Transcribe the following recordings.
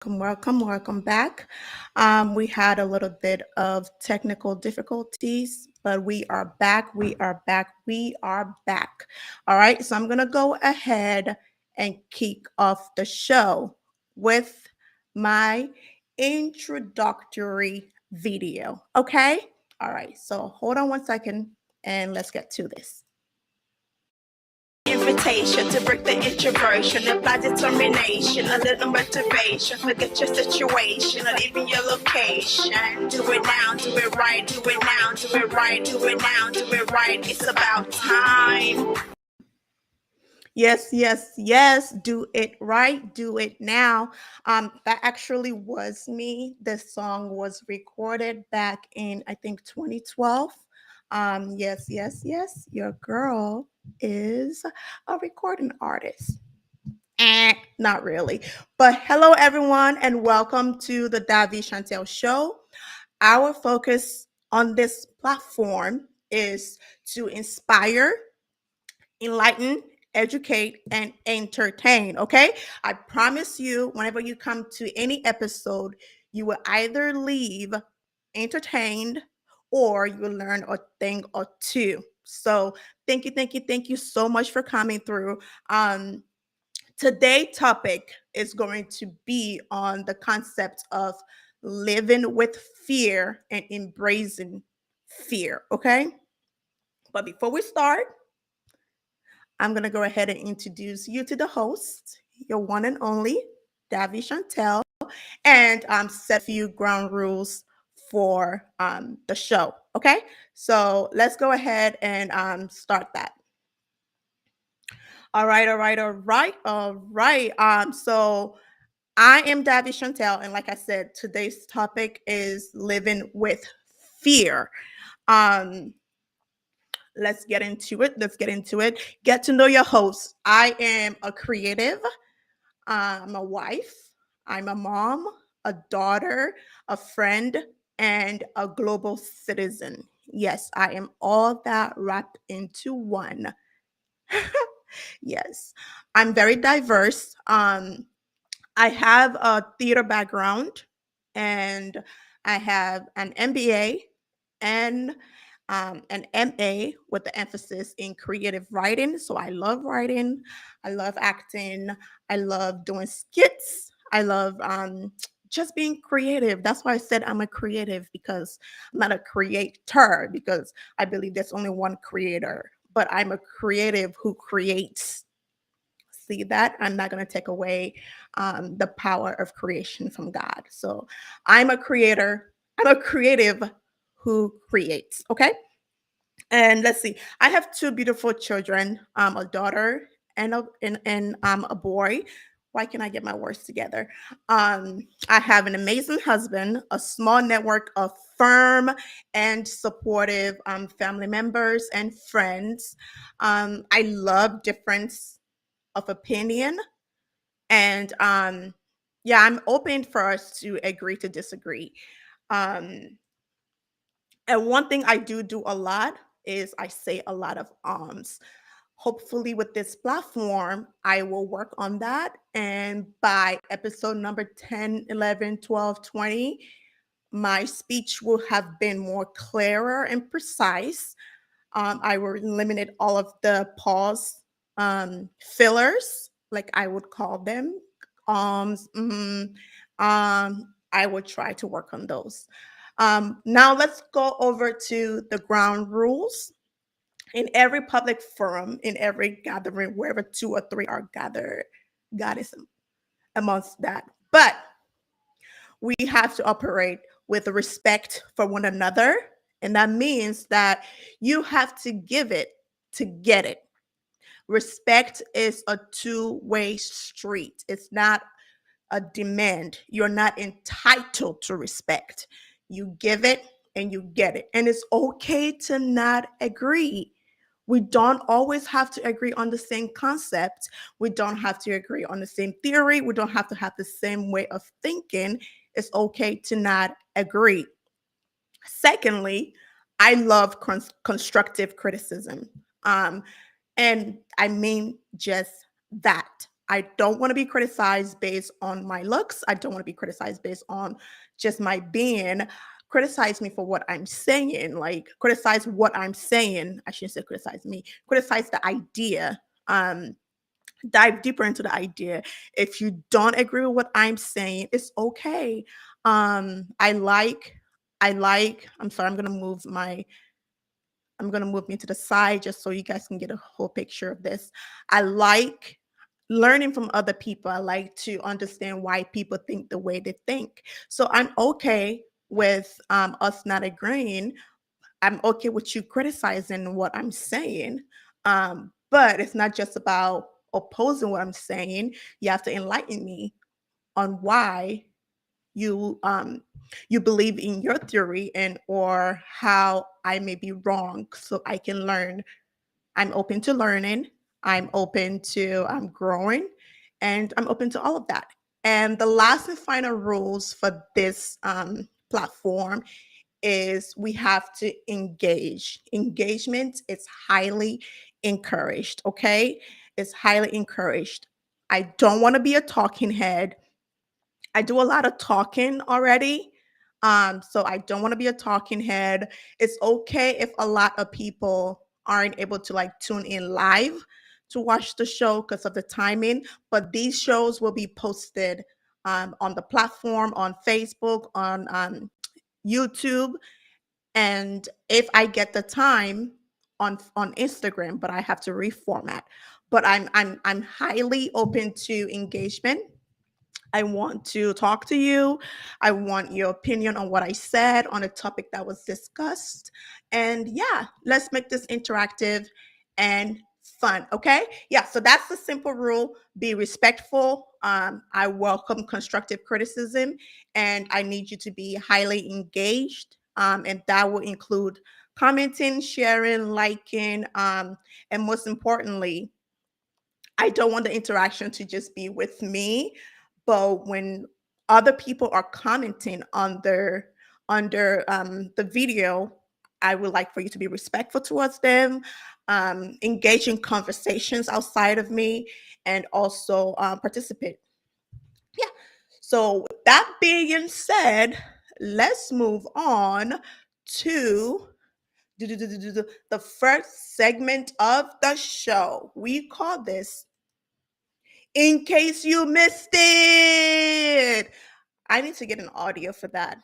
Welcome back. We had a little bit of technical difficulties, but we are back. We are back. All right, so I'm going to go ahead and kick off the show with my introductory video. Okay? All right, so hold on one second and let's get to this. Invitation to break the introversion, apply determination, a little motivation. Forget your situation, or even your location. Do it now, do it right, do it now, do it right, do it now, do it right. It's about time. Yes. Do it right. Do it now. That actually was me. This song was recorded back in, I think, 2012. Yes. Your girl is a recording artist. Not really. But hello, everyone, and welcome to the Daivee Chantel show. Our focus on this platform is to inspire, enlighten, educate, and entertain. Okay. I promise you, whenever you come to any episode, you will either leave entertained or you will learn a thing or two. So thank you so much for coming through. Today's topic is going to be on the concept of living with fear and embracing fear. Okay. But before we start, I'm going to go ahead and introduce you to the host, your one and only, Daivee Chantel, and set a few ground rules for the show. Okay, so let's go ahead and start that. All right. So I am Daivee Chantel, and like I said, today's topic is living with fear. Um, let's get into it. Get to know your host. I am a creative. I'm a wife. I'm a mom, a daughter, a friend, and a global citizen. Yes, I am all that wrapped into one. Yes, I'm very diverse. I have a theater background, and I have an MBA and an MA with the emphasis in creative writing. So I love writing, I love acting, I love doing skits, I love just being creative. That's why I said I'm a creative, because I'm not a creator, because I believe there's only one creator, but I'm a creative who creates. See that? I'm not going to take away the power of creation from God. So I'm a creator, I'm a creative who creates. Okay. And let's see, I have two beautiful children, a daughter and a boy. Why can't I get my words together? I have an amazing husband, a small network of firm and supportive family members and friends. I love difference of opinion, and yeah, I'm open for us to agree to disagree. Um, and one thing I do a lot is I say a lot of hopefully with this platform I will work on that, and by episode number 10, 11, 12, 20, my speech will have been more clearer and precise. I will eliminate all of the pause fillers, like I would call them. I would try to work on those. Now let's go over to the ground rules. In every public forum, in every gathering, wherever two or three are gathered, God is amongst that. But we have to operate with respect for one another. And that means that you have to give it to get it. Respect is a two-way street. It's not a demand. You're not entitled to respect. You give it and you get it. And it's okay to not agree. We don't always have to agree on the same concept. We don't have to agree on the same theory. We don't have to have the same way of thinking. It's okay to not agree. Secondly, I love constructive criticism. And I mean just that. I don't want to be criticized based on my looks. I don't want to be criticized based on just my being. Criticize me for what I'm saying. Like criticize what I'm saying. I shouldn't say criticize me. Criticize the idea. Dive deeper into the idea. If you don't agree with what I'm saying, it's okay. I'm sorry, I'm gonna move me to the side just so you guys can get a whole picture of this. I like learning from other people. I like to understand why people think the way they think. So I'm okay with us not agreeing. I'm okay with you criticizing what I'm saying. But it's not just about opposing what I'm saying. You have to enlighten me on why you you believe in your theory and or how I may be wrong so I can learn. I'm open to learning. I'm open to growing, and I'm open to all of that. And the last and final rules for this platform is we have to engage. Engagement is highly encouraged, okay? It's highly encouraged. I don't want to be a talking head. I do a lot of talking already. So I don't want to be a talking head. It's okay if a lot of people aren't able to like tune in live to watch the show because of the timing, but these shows will be posted on the platform, on Facebook, on YouTube, and if I get the time on Instagram, but I have to reformat. But I'm highly open to engagement. I want to talk to you. I want your opinion on what I said on a topic that was discussed. And yeah, let's make this interactive and fun. Okay. Yeah. So that's the simple rule. Be respectful. I welcome constructive criticism and I need you to be highly engaged. And that will include commenting, sharing, liking, and most importantly, I don't want the interaction to just be with me, but when other people are commenting under the video, I would like for you to be respectful towards them, engage in conversations outside of me, and also participate. Yeah. So with that being said, let's move on to the first segment of the show. We call this in case you missed it. I need to get an audio for that.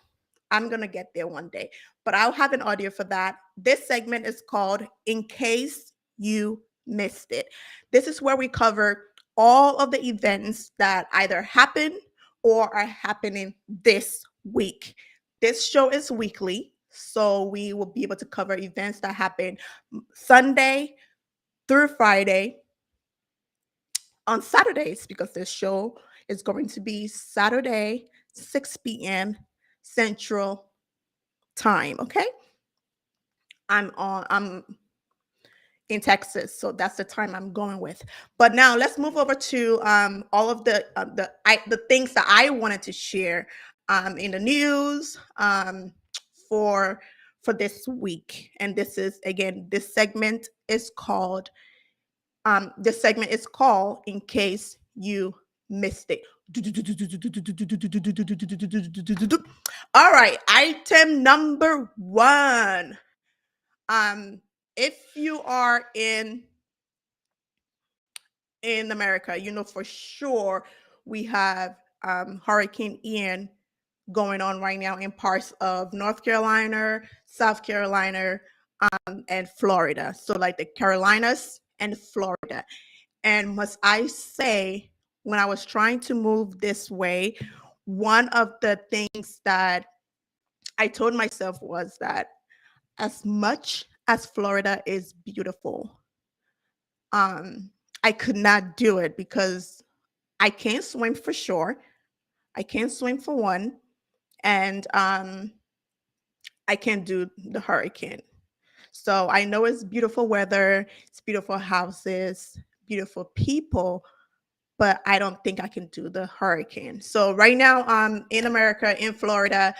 I'm going to get there one day, but I'll have an audio for that. This segment is called In Case You Missed It. This is where we cover all of the events that either happen or are happening this week. This show is weekly, so we will be able to cover events that happen Sunday through Friday on Saturdays because this show is going to be Saturday, 6 p.m. Central Time. Okay. I'm in Texas, so that's the time I'm going with. But now let's move over to all of the things that I wanted to share in the news for for this week. And this is again, this segment is called In Case You Missed It. All right, item number one. If you are in America, you know for sure we have Hurricane Ian going on right now in parts of North Carolina, South Carolina, and Florida. So like the Carolinas and Florida. And must I say, when I was trying to move this way, one of the things that I told myself was that as much as Florida is beautiful, um, I could not do it because I can't swim for sure. I can't swim for one, and I can't do the hurricane. So I know it's beautiful weather, it's beautiful houses, beautiful people, but I don't think I can do the hurricane. So right now, in America, in Florida,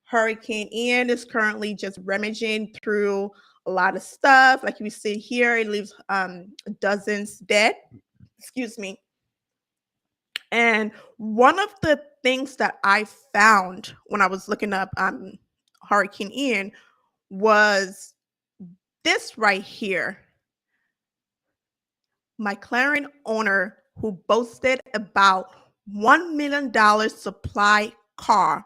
Hurricane Ian is currently just rummaging through a lot of stuff. Like you see here, it leaves dozens dead. Excuse me. And one of the things that I found when I was looking up Hurricane Ian was this right here. McLaren owner who boasted about $1 million supply car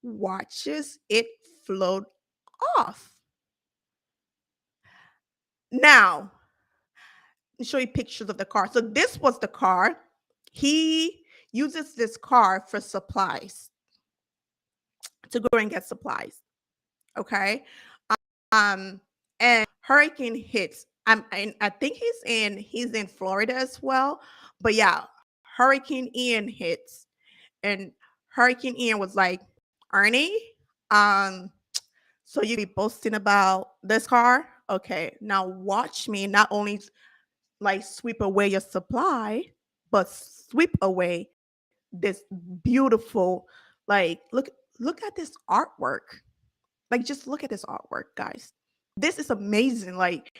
watches it float off. Now, I'll show you pictures of the car. So this was the car. He uses this car for supplies, to go and get supplies. Okay. Um, and hurricane hits. I think he's in Florida as well. But yeah, Hurricane Ian hits, and Hurricane Ian was like, Ernie, um, so you be boasting about this car? Okay, now watch me not only like sweep away your supply, but sweep away this beautiful, like look at this artwork. Like just look at this artwork, guys. This is amazing. Like,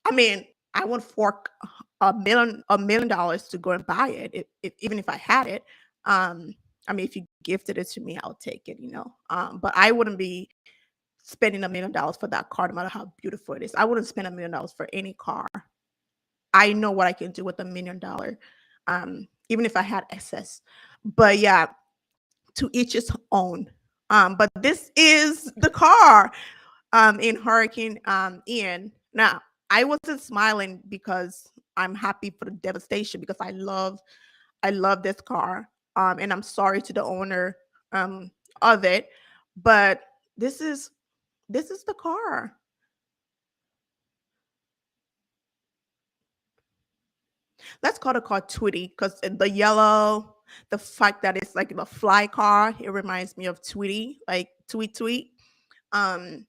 I mean, I would fork $1 million to go and buy it, even if I had it. I mean, if you gifted it to me, I'll take it, you know. But I wouldn't be spending $1 million for that car, no matter how beautiful it is. I wouldn't spend $1 million for any car. I know what I can do with $1 million, even if I had excess. But yeah, to each his own. But this is the car in Hurricane Ian. Now, I wasn't smiling because I'm happy for the devastation, because I love this car. And I'm sorry to the owner of it. But this is the car. Let's call the car Tweety, because the yellow, the fact that it's like the fly car, it reminds me of Tweety, like tweet tweet. Um,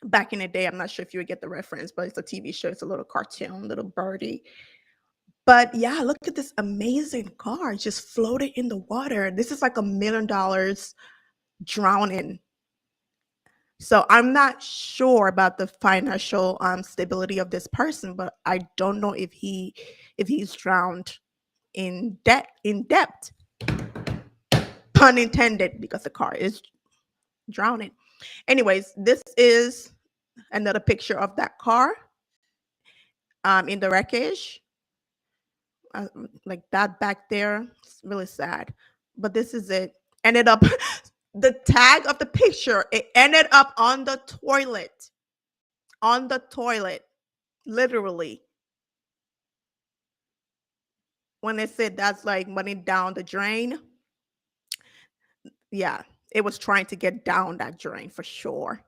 Back in the day, I'm not sure if you would get the reference, but it's a TV show. It's a little cartoon, little birdie. But yeah, look at this amazing car just floating in the water. This is like $1 million drowning. So I'm not sure about the financial stability of this person, but I don't know if he's drowned in debt, pun intended, because the car is drowning. Anyways, this is another picture of that car in the wreckage. Like that back there, it's really sad. But this is it. Ended up the tag of the picture. It ended up on the toilet. On the toilet, literally. When they said that's like money down the drain, yeah, it was trying to get down that drain for sure.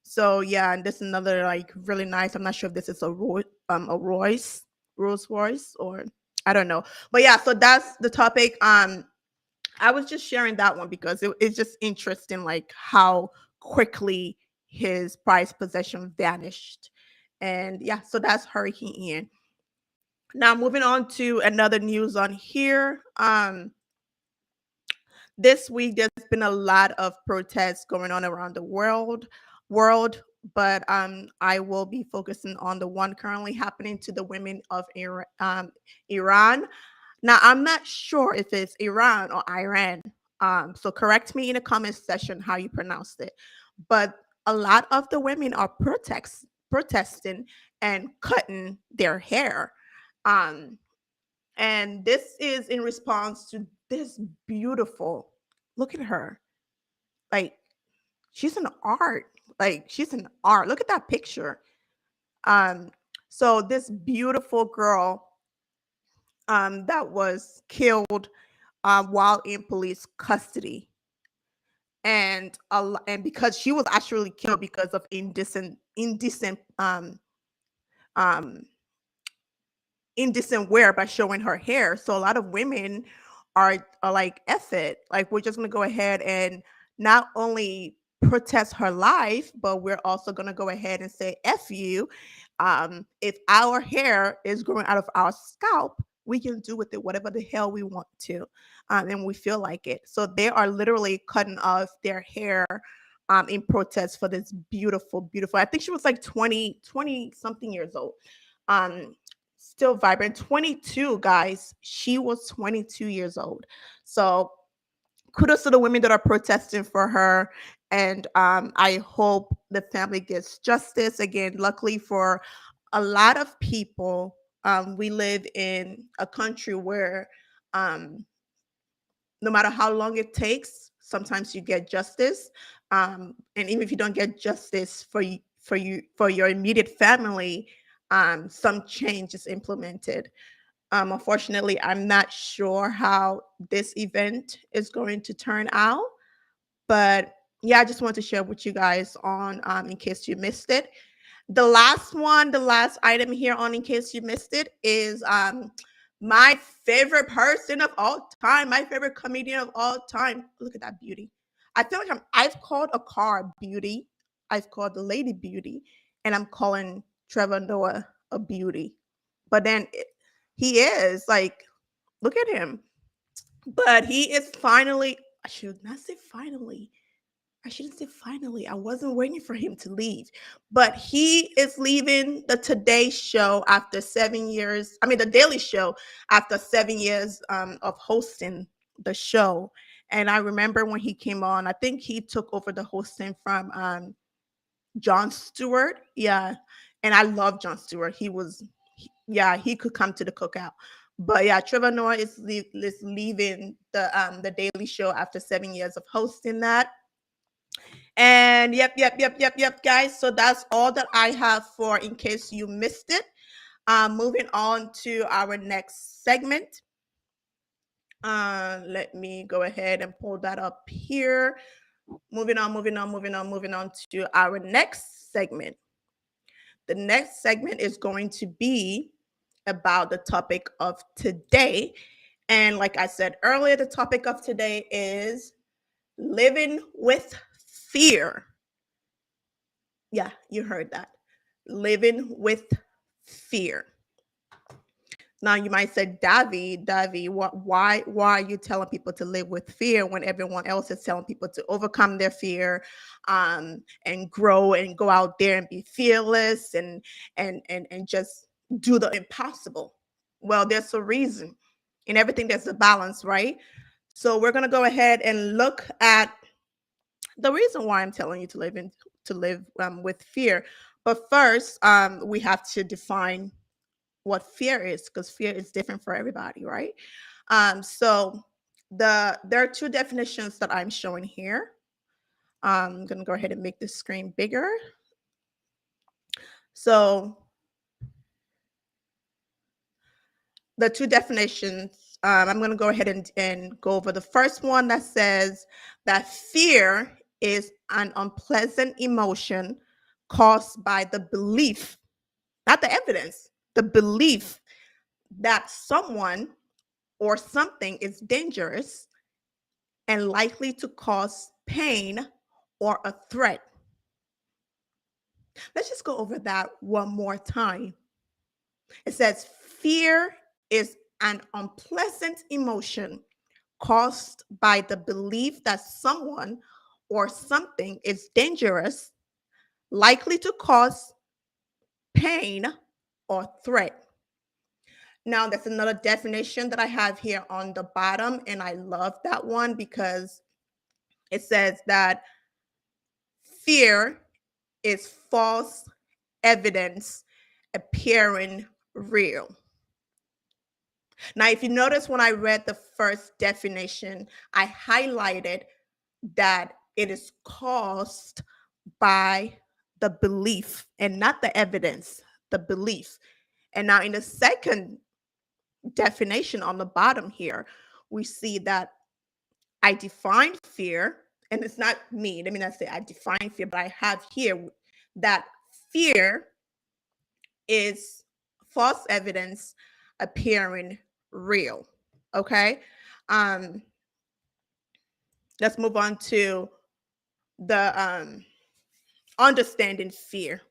So yeah, and this is another like really nice. I'm not sure if this is a Rolls Royce, or I don't know. But yeah, so that's the topic. I was just sharing that one because it's just interesting, like how quickly his prized possession vanished. And yeah, so that's Hurricane Ian. Now moving on to another news on here. This week there's been a lot of protests going on around the world, but I will be focusing on the one currently happening to the women of Iran. Now, I'm not sure if it's Iran or Iran. So correct me in the comment section how you pronounce it. But a lot of the women are protesting and cutting their hair. Um, and this is in response to this beautiful, look at her. Like she's an art. Like she's an art. Look at that picture. Um, so this beautiful girl that was killed while in police custody, and because she was actually killed because of um indecent wear by showing her hair. So a lot of women are like, F it. Like we're just gonna go ahead and not only protest her life, but we're also gonna go ahead and say F you. If our hair is growing out of our scalp, we can do with it whatever the hell we want to. And we feel like it. So they are literally cutting off their hair in protest for this beautiful, beautiful. I think she was like 20 something years old. Um, still vibrant. 22, guys. She was 22 years old. So kudos to the women that are protesting for her. And I hope the family gets justice. Again, luckily for a lot of people, we live in a country where um, no matter how long it takes, sometimes you get justice. And even if you don't get justice for your immediate family, some change is implemented. Unfortunately, I'm not sure how this event is going to turn out, but yeah, I just want to share with you guys on in case you missed it. The last one, the last item here on in case you missed it is my favorite person of all time, my favorite comedian of all time. Look at that beauty. I feel like I've called a car beauty. I've called the lady beauty, and I'm calling Trevor Noah a beauty. But then he is like, look at him. But he is finally, I should not say finally. I shouldn't say finally. I wasn't waiting for him to leave, but he is leaving the Today Show after 7 years. I mean, the Daily Show after 7 years of hosting the show. And I remember when he came on, I think he took over the hosting from Jon Stewart. Yeah. And I love Jon Stewart. Yeah, he could come to the cookout. But yeah, Trevor Noah is leaving the Daily Show after 7 years of hosting that. And yep, guys. So that's all that I have for in case you missed it. Moving on to our next segment. Let me go ahead and pull that up here. Moving on to our next segment. The next segment is going to be about the topic of today. And like I said earlier, the topic of today is living with fear. Yeah, you heard that. Living with fear. Now you might say, Daivee, why are you telling people to live with fear when everyone else is telling people to overcome their fear, and grow and go out there and be fearless and just do the impossible? Well, there's a reason. In everything, there's a balance, right? So we're gonna go ahead and look at the reason why I'm telling you to live with fear. But first, we have to define what fear is because fear is different for everybody, right? So there are two definitions that I'm showing here. I'm gonna go ahead and make the screen bigger. So the two definitions, I'm going to go ahead and go over the first one that says that fear is an unpleasant emotion caused by the belief, not the evidence, the belief that someone or something is dangerous and likely to cause pain or a threat. Let's just go over that one more time. It says fear is an unpleasant emotion caused by the belief that someone or something is dangerous, likely to cause pain or threat. Now, there's another definition that I have here on the bottom, and I love that one because it says that fear is false evidence appearing real. Now, if you notice when I read the first definition, I highlighted that it is caused by the belief and not the evidence, the belief. And now in the second definition on the bottom here, we see that I define fear, and it's not me. Let me not say I define fear, but I have here that fear is false evidence appearing real. Okay. Um, let's move on to the understanding fear.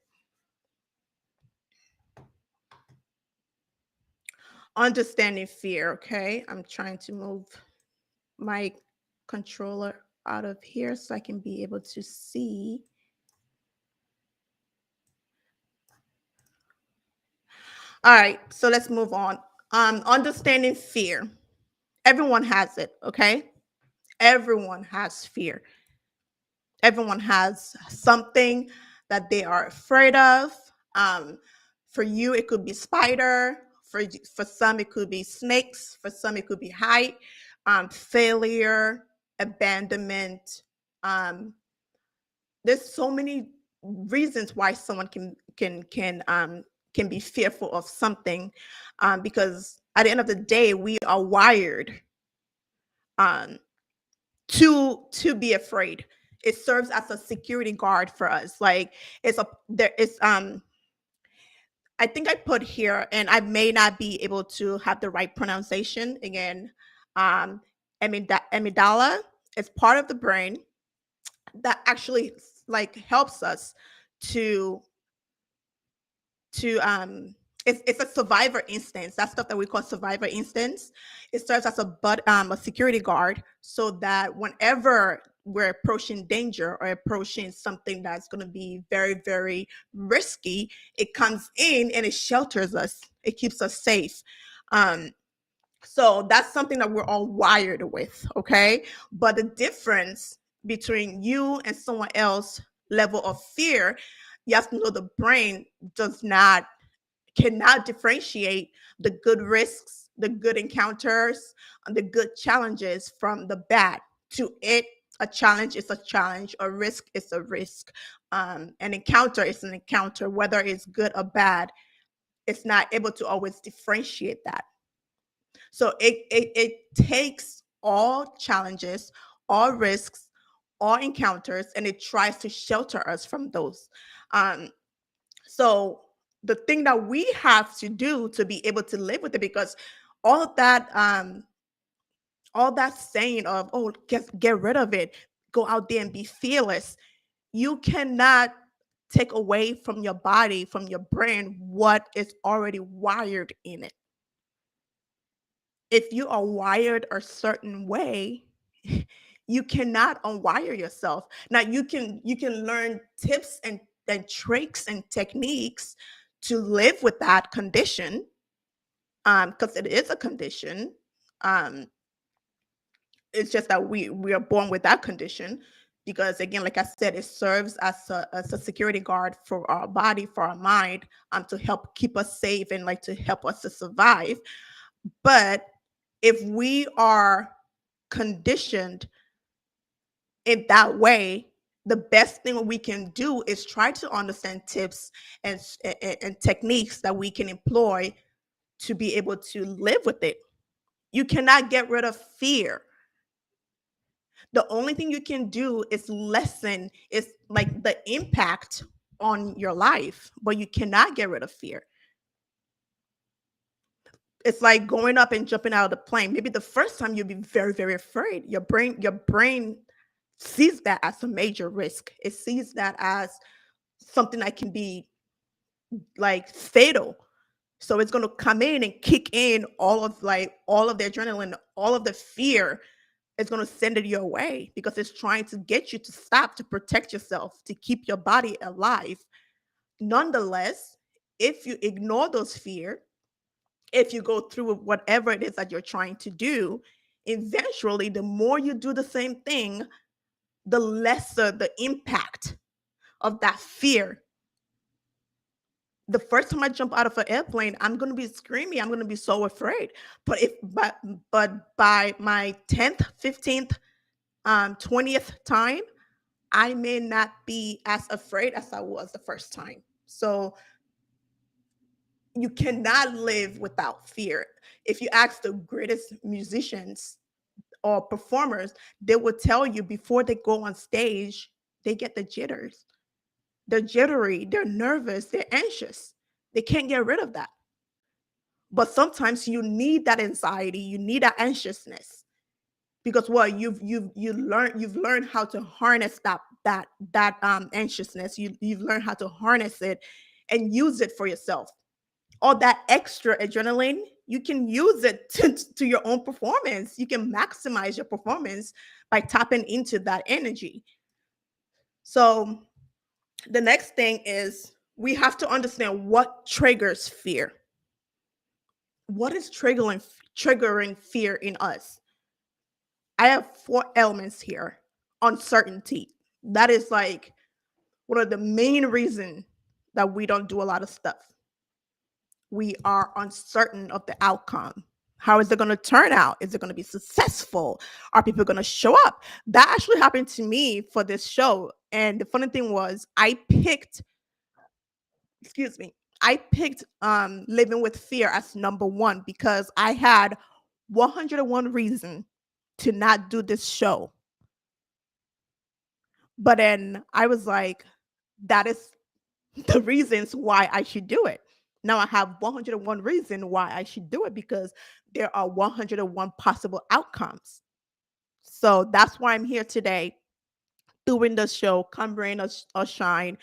Understanding fear. Okay. I'm trying to move my controller out of here so I can be able to see. All right, so let's move on. Understanding fear. Everyone has it, okay? Everyone has fear. Everyone has something that they are afraid of. Um, for you, it could be spider. For some, it could be snakes. For some, it could be height, failure, abandonment. Um, there's so many reasons why someone can be fearful of something, because at the end of the day, we are wired um, to be afraid. It serves as a security guard for us. Like it's a there is I think I put here, and I may not be able to have the right pronunciation again. Um, amygdala is part of the brain that actually like helps us to to it's a survivor instance. That stuff that we call survivor instance. It serves as a security guard so that whenever we're approaching danger or approaching something that's going to be very, very risky, it comes in and it shelters us. It keeps us safe. Um, so that's something that we're all wired with, okay? But the difference between you and someone else level of fear, you have to know the brain does not cannot differentiate the good risks, the good encounters, and the good challenges from the bad. To it, a challenge is a challenge, a risk is a risk, an encounter is an encounter, whether it's good or bad. It's not able to always differentiate that. So it takes all challenges, all risks, all encounters, and it tries to shelter us from those. Um, so the thing that we have to do to be able to live with it, because all of that, all that saying of, oh, get rid of it, go out there and be fearless, you cannot take away from your body, from your brain, what is already wired in it. If you are wired a certain way, you cannot unwire yourself. Now you can learn tips and tricks and techniques to live with that condition, because it is a condition. Um, it's just that we are born with that condition, because again, like I said, it serves as a security guard for our body, for our mind, to help keep us safe and like to help us to survive. But if we are conditioned in that way, the best thing we can do is try to understand tips and techniques that we can employ to be able to live with it. You cannot get rid of fear. The only thing you can do is lessen is like the impact on your life, but you cannot get rid of fear. It's like going up and jumping out of the plane. Maybe the first time you'll be very, very afraid. Your brain sees that as a major risk. It sees that as something that can be like fatal. So it's going to come in and kick in all of the adrenaline, all of the fear. It's going to send it your way because it's trying to get you to stop, to protect yourself, to keep your body alive. Nonetheless, if you ignore those fear, if you go through with whatever it is that you're trying to do, eventually the more you do the same thing, the lesser the impact of that fear. The first time I jump out of an airplane, I'm gonna be screaming. I'm gonna be so afraid. But by my 10th, 15th, 20th time, I may not be as afraid as I was the first time. So you cannot live without fear. If you ask the greatest musicians or performers, they will tell you before they go on stage, they get the jitters. They're jittery, they're nervous, they're anxious. They can't get rid of that. But sometimes you need that anxiety, you need that anxiousness, because what you've learned how to harness that anxiousness. You've learned how to harness it and use it for yourself. All that extra adrenaline, you can use it to your own performance. You can maximize your performance by tapping into that energy. So the next thing is we have to understand what triggers fear. What is triggering fear in us? I have four elements here. Uncertainty. That is like one of the main reasons that we don't do a lot of stuff. We are uncertain of the outcome. How is it going to turn out? Is it going to be successful? Are people going to show up? That actually happened to me for this show. And the funny thing was, excuse me, I picked living with fear as number one because I had 101 reason to not do this show. But then I was like, that is the reasons why I should do it. Now I have 101 reasons why I should do it because there are 101 possible outcomes. So that's why I'm here today doing the show. Come rain or shine,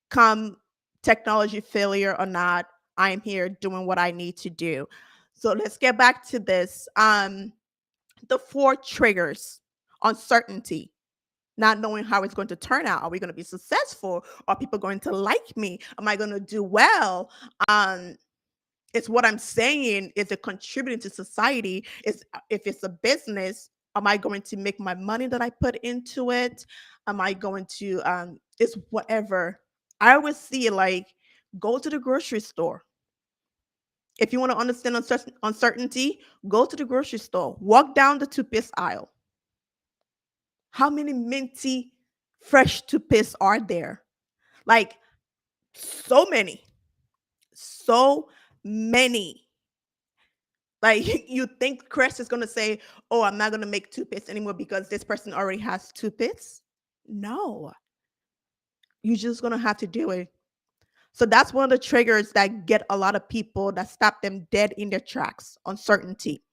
come technology failure or not, I am here doing what I need to do. So let's get back to this. The four triggers: uncertainty, not knowing how it's going to turn out. Are we going to be successful? Are people going to like me? Am I going to do well? Um, it's what I'm saying. Is it contributing to society? Is if it's a business, am I going to make my money that I put into it? Am I going to it's whatever. I always see it like go to the grocery store. If you want to understand uncertainty, go to the grocery store. Walk down the toothpaste aisle. How many minty fresh toothpaste are there? Like so many. So many. Like you think Chris is gonna say, "Oh, I'm not gonna make toothpaste anymore because this person already has toothpaste." No, you're just gonna have to do it. So that's one of the triggers that get a lot of people that stop them dead in their tracks. Uncertainty.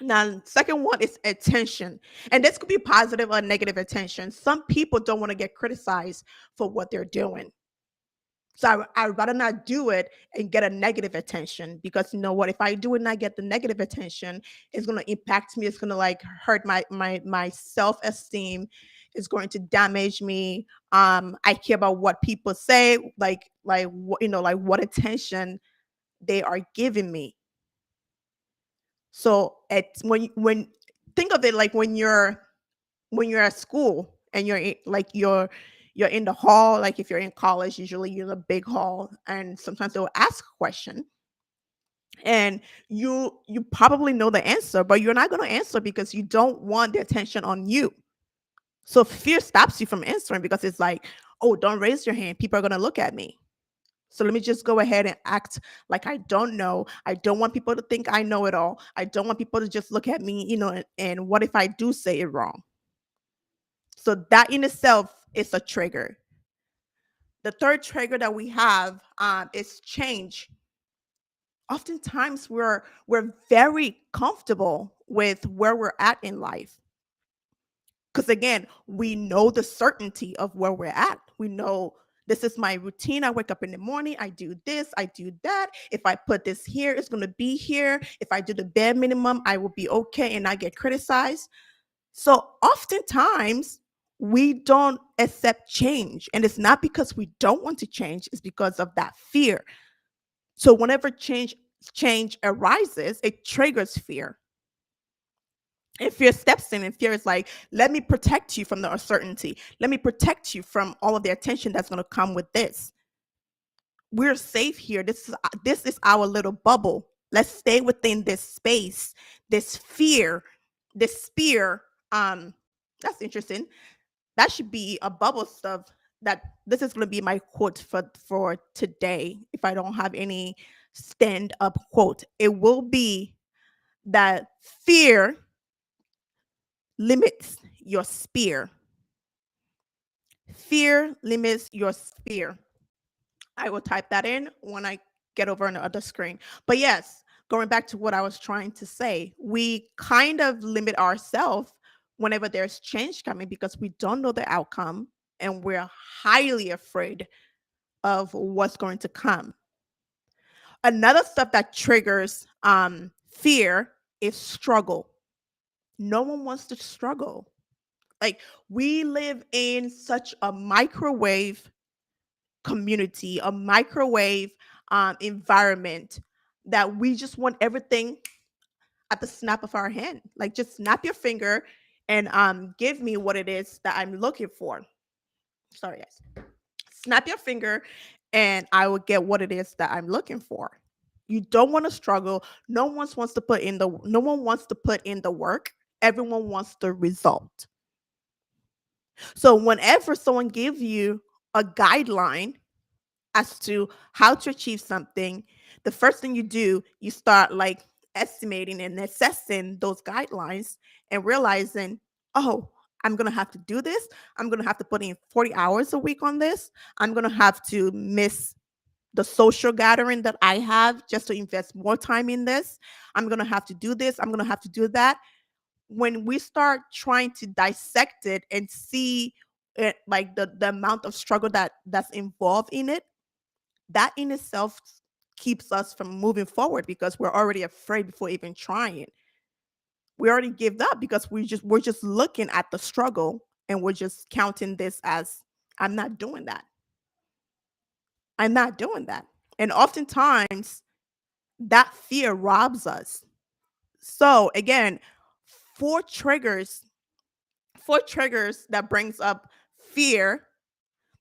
Now, second one is attention, and this could be positive or negative attention. Some people don't want to get criticized for what they're doing. So I'd rather not do it and get a negative attention because you know what? If I do it and I get the negative attention, it's going to impact me. It's going to like hurt my self esteem. It's going to damage me. I care about what people say, like what attention they are giving me. So it's when think of it like when you're at school and you're in the hall, like if you're in college, usually you're in a big hall and sometimes they'll ask a question and you probably know the answer, but you're not going to answer because you don't want the attention on you. So fear stops you from answering because it's like, oh, don't raise your hand, people are going to look at me. So let me just go ahead and act like I don't know. I don't want people to think I know it all. I don't want people to just look at me, and what if I do say it wrong? So that in itself is a trigger. The third trigger that we have is change. Oftentimes we're very comfortable with where we're at in life. Because again, we know the certainty of where we're at. We know this is my routine. I wake up in the morning, I do this, I do that. If I put this here, it's going to be here. If I do the bare minimum, I will be okay and not get criticized. So oftentimes we don't accept change. And it's not because we don't want to change, it's because of that fear. So whenever change arises, it triggers fear. And fear steps in, and fear is like, let me protect you from the uncertainty. Let me protect you from all of the attention that's going to come with this. We're safe here. This is our little bubble. Let's stay within this space, this fear, this spear. That's interesting. That should be a bubble stuff. That this is going to be my quote for today. If I don't have any stand up quote, it will be that fear limits your spear. Fear limits your spear. I will type that in when I get over on the other screen. But yes, going back to what I was trying to say, we kind of limit ourselves whenever there's change coming because we don't know the outcome and we're highly afraid of what's going to come. Another stuff that triggers fear is struggle. No one wants to struggle. Like we live in such a microwave community, a microwave environment that we just want everything at the snap of our hand. Like just snap your finger and give me what it is that I'm looking for. Sorry, guys. Snap your finger and I will get what it is that I'm looking for. You don't want to struggle. No one wants to put in the work. Everyone wants the result. So whenever someone gives you a guideline as to how to achieve something, the first thing you do, you start like estimating and assessing those guidelines and realizing, oh, I'm going to have to do this. I'm going to have to put in 40 hours a week on this. I'm going to have to miss the social gathering that I have just to invest more time in this. I'm going to have to do this. I'm going to have to do that. When we start trying to dissect it and see it, like the amount of struggle that's involved in it, that in itself keeps us from moving forward because we're already afraid before even trying. We already give up because we're just looking at the struggle and we're just counting this as I'm not doing that. I'm not doing that. And oftentimes that fear robs us. So again, four triggers, four triggers that brings up fear.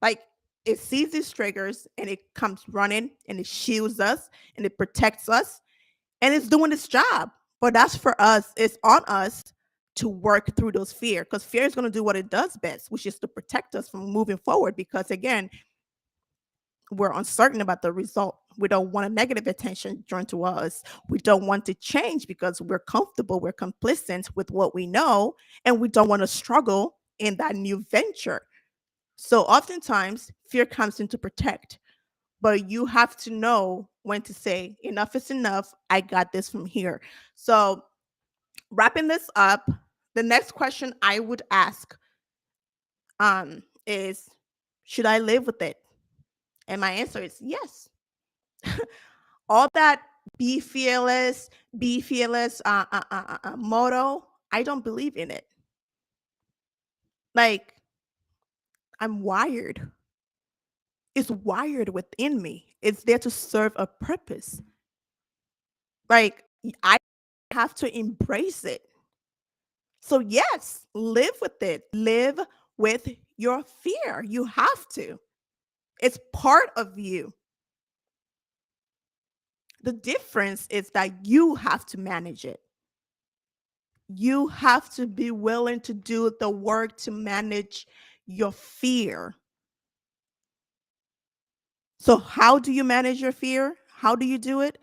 Like it sees these triggers and it comes running and it shields us and it protects us and it's doing its job. But that's for us, it's on us to work through those fear because fear is going to do what it does best, which is to protect us from moving forward. Because again, we're uncertain about the result. We don't want a negative attention drawn to us. We don't want to change because we're comfortable, we're complacent with what we know, and we don't want to struggle in that new venture. So oftentimes, fear comes in to protect, but you have to know when to say, enough is enough. I got this from here. So, wrapping this up, the next question I would ask is, should I live with it? And my answer is yes. All that be fearless motto, I don't believe in it. Like, I'm wired. It's wired within me. It's there to serve a purpose. Like, I have to embrace it. So, yes, live with it. Live with your fear. You have to. It's part of you. The difference is that you have to manage it. You have to be willing to do the work to manage your fear. So, how do you manage your fear? How do you do it?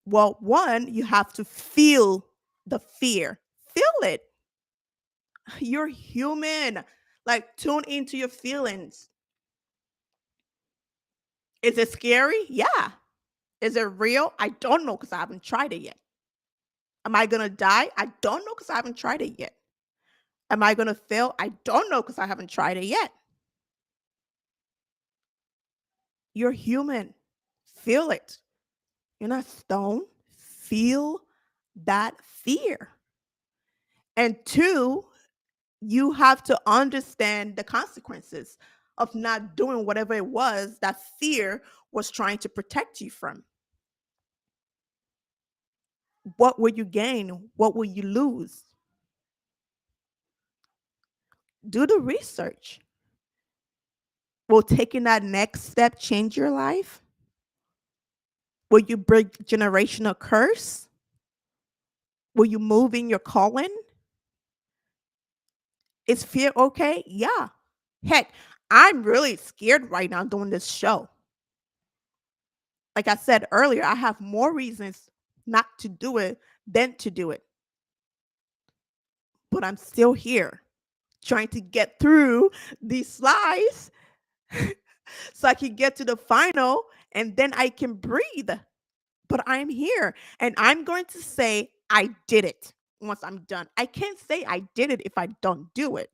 Well, one, you have to feel the fear. Feel it. You're human. Like, tune into your feelings. Is it scary? Yeah. Is it real? I don't know because I haven't tried it yet. Am I going to die? I don't know because I haven't tried it yet. Am I going to fail? I don't know because I haven't tried it yet. You're human. Feel it. You're not stone. Feel that fear. And two, you have to understand the consequences of not doing whatever it was that fear was trying to protect you from. What will you gain? What will you lose? Do the research. Will taking that next step change your life? Will you break generational curse? Will you move in your calling? Is fear okay? Yeah. Heck, I'm really scared right now doing this show. Like I said earlier, I have more reasons not to do it than to do it. But I'm still here trying to get through these slides so I can get to the final and then I can breathe. But I'm here and I'm going to say I did it once I'm done. I can't say I did it if I don't do it.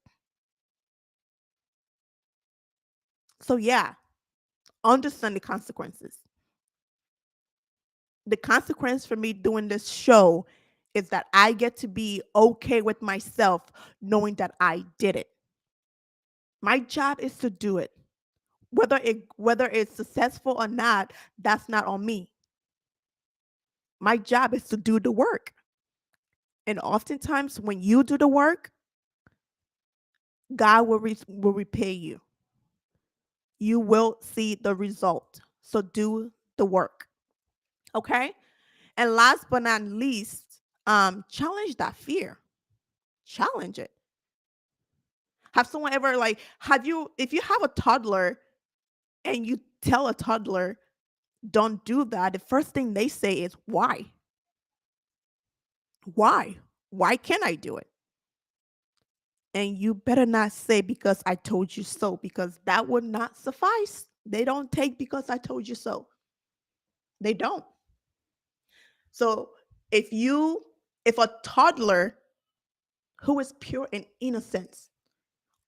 So, yeah, understand the consequences. The consequence for me doing this show is that I get to be okay with myself knowing that I did it. My job is to do it. Whether it's successful or not, that's not on me. My job is to do the work. And oftentimes when you do the work, God will repay you. You will see the result. So do the work. Okay? And last but not least, challenge that fear. Challenge it. Have someone ever like have you if you have a toddler and you tell a toddler don't do that, the first thing they say is why? Why? Why can't I do it? And you better not say because I told you so, because that would not suffice. They don't take because I told you so. They don't. So if you if a toddler who is pure and innocent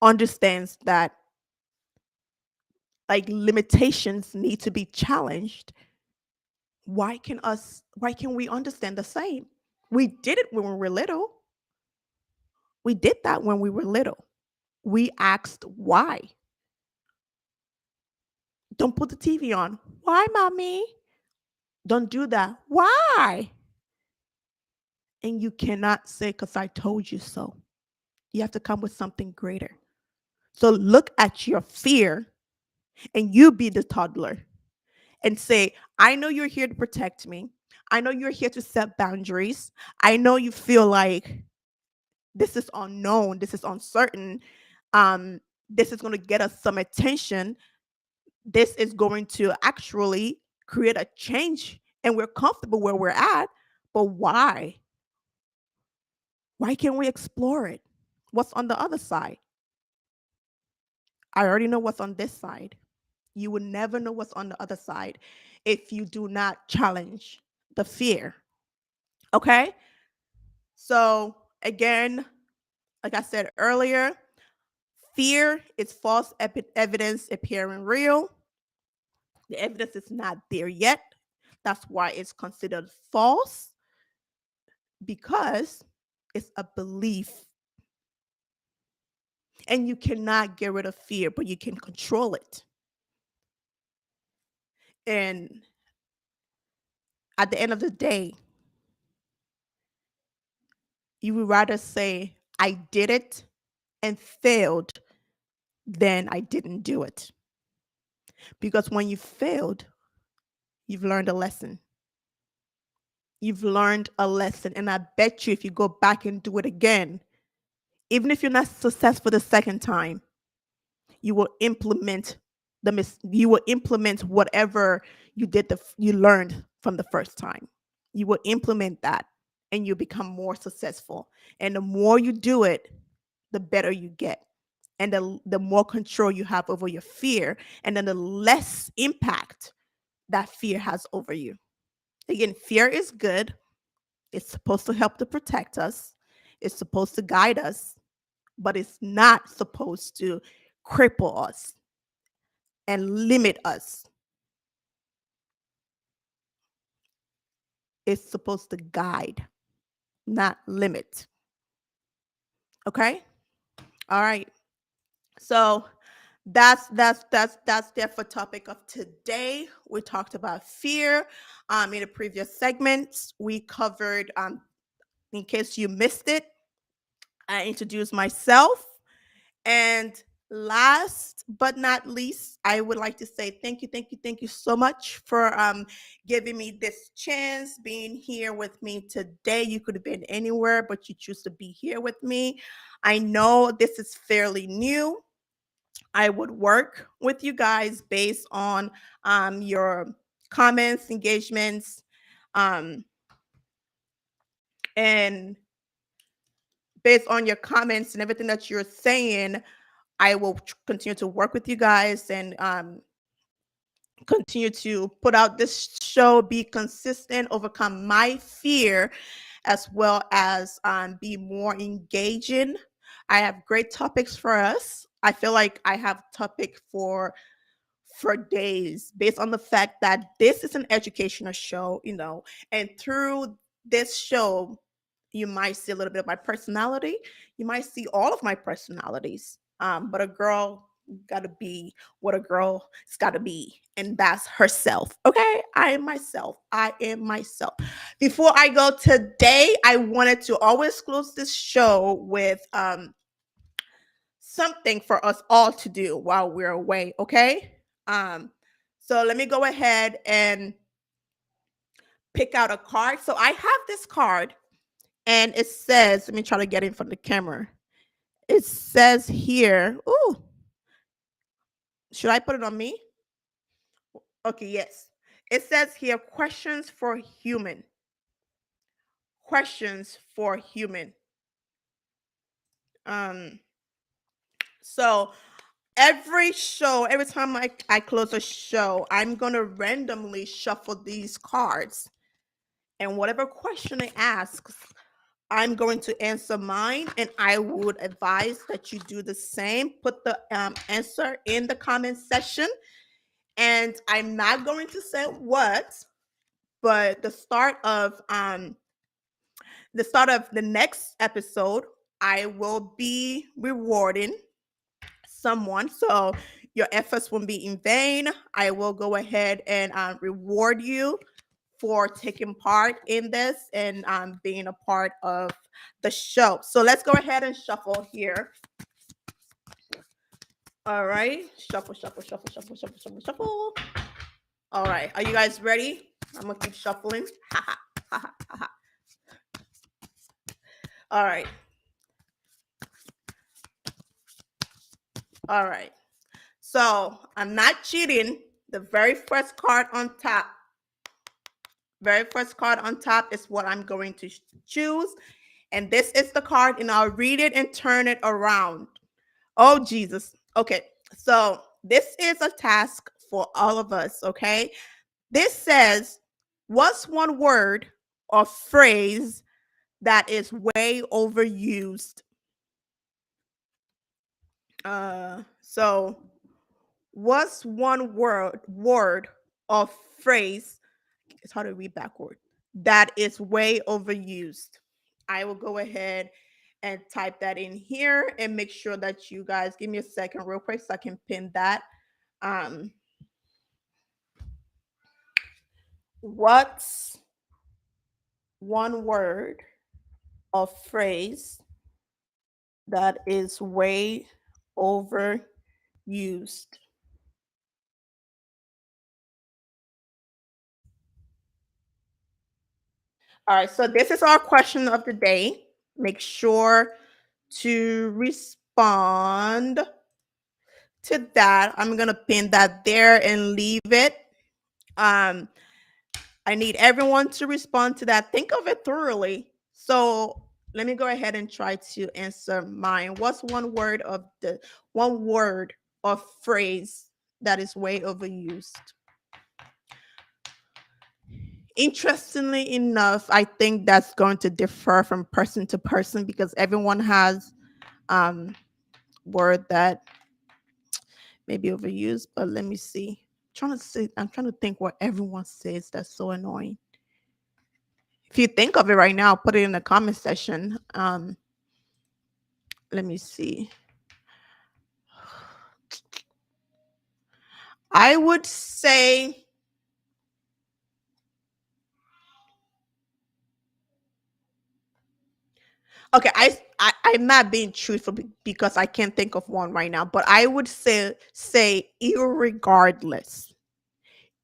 understands that like limitations need to be challenged, why can we understand the same? We did it when we were little. We did that when we were little. We asked why. Don't put the TV on. Why, mommy? Don't do that. Why? And you cannot say, because I told you so. You have to come with something greater. So look at your fear and you be the toddler and say, I know you're here to protect me. I know you're here to set boundaries. I know you feel like this is unknown, this is uncertain. Um, this is going to get us some attention. This is going to actually create a change and we're comfortable where we're at. But why? Why can't we explore it? What's on the other side? I already know what's on this side. You will never know what's on the other side if you do not challenge the fear. Okay? So, again, like I said earlier, fear is false evidence appearing real. The evidence is not there yet. That's why it's considered false, because it's a belief. And you cannot get rid of fear, but you can control it. And at the end of the day, you would rather say, I did it and failed than I didn't do it. Because when you failed, you've learned a lesson. You've learned a lesson. And I bet you if you go back and do it again, even if you're not successful the second time, you will implement you will implement whatever you learned from the first time. You will implement that and you become more successful. And the more you do it, the better you get. And the more control you have over your fear, and then the less impact that fear has over you. Again, fear is good. It's supposed to help to protect us. It's supposed to guide us, but it's not supposed to cripple us and limit us. It's supposed to guide, not limit. Okay? All right. So that's there for topic of today. We talked about fear. In the previous segments, we covered in case you missed it, I introduced myself. And last but not least, I would like to say thank you so much for giving me this chance, being here with me today. You could have been anywhere, but you choose to be here with me. I know this is fairly new. I would work with you guys based on your comments, engagements, um, and based on your comments and everything that you're saying. I will continue to work with you guys and continue to put out this show, be consistent, overcome my fear, as well as be more engaging. I have great topics for us. I feel like I have topic for days based on the fact that this is an educational show, and through this show, you might see a little bit of my personality. You might see all of my personalities. But a girl gotta be what a girl has gotta be, and that's herself. Okay, I am myself. I am myself. Before I go today, I wanted to always close this show with something for us all to do while we're away. Okay, um, so let me go ahead and pick out a card. So I have this card, and it says, let me try to get in front of the camera. It says here, ooh, should I put it on me? Okay, yes. It says here, questions for human. Questions for human. Um, so every time I close a show, I'm gonna randomly shuffle these cards. And whatever question it asks, I'm going to answer mine, and I would advise that you do the same. Put the answer in the comment section, and I'm not going to say what, but the start of the next episode, I will be rewarding someone. So your efforts won't be in vain. I will go ahead and reward you for taking part in this and being a part of the show. So let's go ahead and shuffle here. All right. Shuffle, shuffle, shuffle, shuffle, shuffle, shuffle, shuffle. All right. Are you guys ready? I'm going to keep shuffling. Ha ha, ha ha, ha ha. All right. All right. So I'm not cheating. The very first card on top is what I'm going to choose. And this is the card, and I'll read it and turn it around. Oh, Jesus. Okay. So this is a task for all of us. Okay. This says, what's one word or phrase that is way overused? So what's one word or phrase, it's hard to read backward, that is way overused? I will go ahead and type that in here, and make sure that you guys give me a second real quick so I can pin that. What's one word or phrase that is way overused? All right, so this is our question of the day. Make sure to respond to that. I'm gonna pin that there and leave it. Um, I need everyone to respond to that. Think of it thoroughly. So let me go ahead and try to answer mine. What's one word or phrase that is way overused? Interestingly enough, I think that's going to differ from person to person because everyone has um word that may be overused. But let me see. I'm trying to think what everyone says that's so annoying. If you think of it right now, put it in the comment section. Let me see. I would say, okay, I'm not being truthful because I can't think of one right now, but I would say irregardless.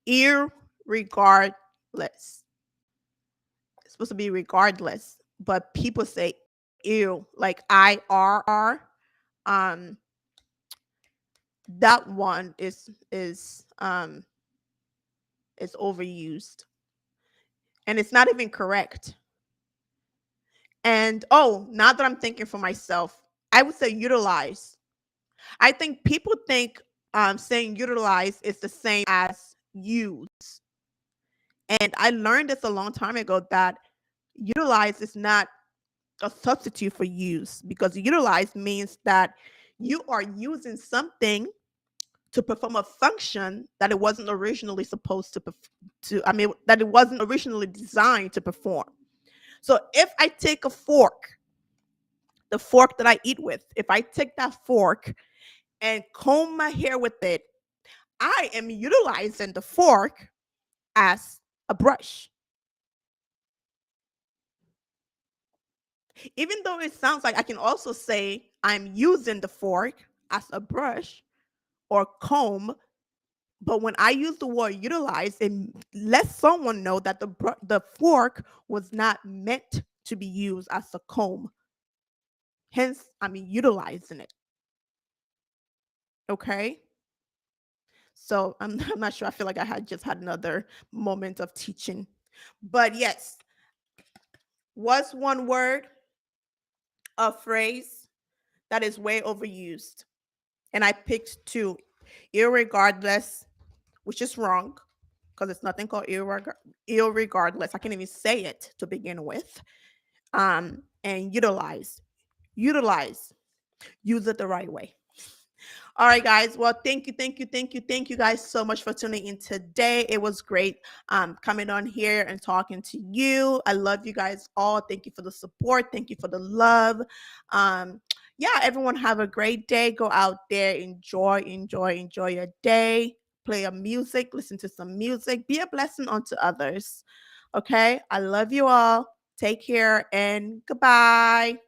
Irregardless. It's supposed to be regardless, but people say ew, like IRR. Um, that one is overused, and it's not even correct. And oh, now that I'm thinking for myself, I would say utilize. I think people think saying utilize is the same as use. And I learned this a long time ago that utilize is not a substitute for use, because utilize means that you are using something to perform a function that it wasn't originally supposed that it wasn't originally designed to perform. So if I take a fork, the fork that I eat with, if I take that fork and comb my hair with it, I am utilizing the fork as a brush. Even though it sounds like I can also say I'm using the fork as a brush or comb, but when I use the word utilize, it lets someone know that the fork was not meant to be used as a comb. Hence, I'm utilizing it. Okay. So I'm not sure. I feel like I had just had another moment of teaching. But yes, what's one word, a phrase that is way overused? And I picked two, irregardless, which is wrong because it's nothing called irregardless. I can't even say it to begin with. And utilize, utilize, use it the right way. All right, guys. Well, thank you guys so much for tuning in today. It was great coming on here and talking to you. I love you guys all. Thank you for the support. Thank you for the love. Yeah, everyone have a great day. Go out there, enjoy your day. Play a music, listen to some music, be a blessing unto others. Okay, I love you all. Take care and goodbye.